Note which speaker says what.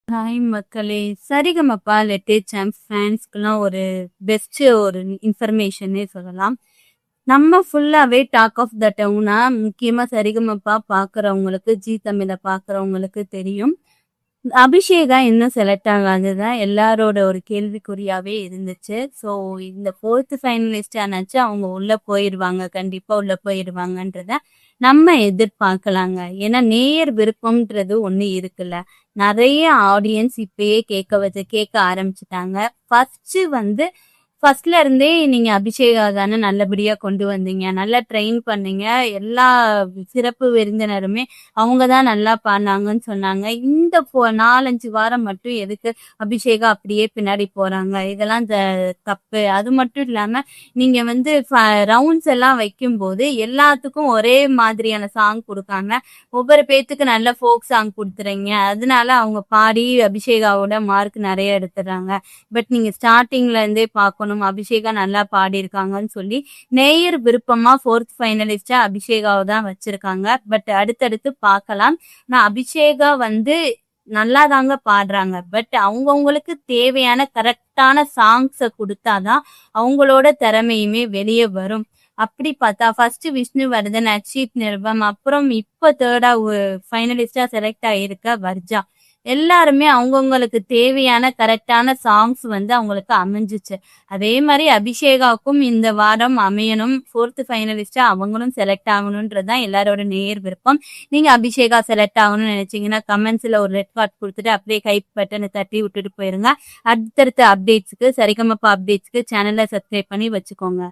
Speaker 1: Hi மக்களே! Sa Re Ga Ma Pa little champ ஃபேன்ஸ்க்குலாம் ஒரு best ஒரு இன்ஃபர்மேஷன்னே சொல்லலாம். நம்ம ஃபுல்லாவே டாக் ஆஃப் த டவுனா முக்கியமா சரிகமபா பார்க்குறவங்களுக்கு, ஜீ தமிழ பார்க்குறவங்களுக்கு தெரியும். அபிஷேகா இன்னும் செலக்ட் ஆகாதது தான் எல்லாரோட ஒரு கேள்விக்குறியாவே இருந்துச்சு. ஸோ இந்த 4த் ஃபைனலிஸ்ட் ஆனாச்சு அவங்க உள்ள போயிருவாங்க. கண்டிப்பா உள்ள போயிருவாங்கன்றத நம்ம எதிர்பார்க்கலாங்க. ஏன்னா நேயர் விருப்பம்ன்றது ஒண்ணு இருக்குல்ல. நெறைய ஆடியன்ஸ் இப்பயே கேட்க ஆரம்பிச்சுட்டாங்க. ஃபர்ஸ்ட்ல இருந்தே நீங்க அபிஷேகா தானே நல்லபடியா கொண்டு வந்தீங்க. நல்லா ட்ரெயின் பண்ணீங்க. எல்லா சிறப்பு விருந்தினருமே அவங்க தான் நல்லா பாடுனாங்கன்னு சொன்னாங்க. இந்த 4, 5 வாரம் மட்டும் எதுக்கு அபிஷேகா அப்படியே பின்னாடி போறாங்க? இதெல்லாம் தப்பு. அது மட்டும் இல்லாம நீங்க வந்து ரவுண்ட்ஸ் எல்லாம் வைக்கும்போது எல்லாத்துக்கும் ஒரே மாதிரியான சாங் குடுக்காம ஒவ்வொரு பேத்துக்கு நல்ல ஃபோக் சாங் குடுத்துறீங்க. அதனால அவங்க பாடி அபிஷேகாவோட மார்க் நெறைய எடுத்துடுறாங்க. பட் நீங்க ஸ்டார்டிங்ல இருந்தே பார்க்கணும் அபிஷேகா நல்லா பாடியிருக்காங்கன்னு சொல்லி நேயர் விருப்பமா 4த் ஃபைனலிஸ்டா அபிஷேகாவை தான் வச்சிருக்காங்க. பட் அடுத்தடுத்து பார்க்கலாம். நான் அபிஷேகா வந்து நல்லா தாங்க பாடுறாங்க. பட் அவங்கவுங்களுக்கு தேவையான கரெக்டான சாங்ஸை கொடுத்தாதான் அவங்களோட திறமையுமே வெளியே வரும். அப்படி பார்த்தா ஃபர்ஸ்ட் விஷ்ணுவர்தன், அர்ச்சித் நிருபம், அப்புறம் இப்ப தேர்டா ஃபைனலிஸ்டா செலக்ட் ஆகியிருக்க வர்ஜா. எல்லாருமே அவங்கவுங்களுக்கு தேவையான கரெக்டான சாங்ஸ் வந்து அவங்களுக்கு அமைஞ்சிச்சு. அதே மாதிரி அபிஷேகாவுக்கும் இந்த வாரம் அமையணும். 4த் ஃபைனலிஸ்டா அவங்களும் செலக்ட் ஆகணும்ன்றதுதான் எல்லாரோட நேர் விருப்பம். நீங்க அபிஷேகா செலக்ட் ஆகணும்னு நினைச்சீங்கன்னா கமெண்ட்ஸ்ல ஒரு ரெட் கார்ட் கொடுத்துட்டு அப்படியே ஹைப் பட்டனை தட்டி விட்டுட்டு போயிருங்க. அடுத்தடுத்த அப்டேட்ஸ்க்கு சரிகமப்பா அப்டேட்ஸ்க்கு சேனலை சப்ஸ்கிரைப் பண்ணி வச்சுக்கோங்க.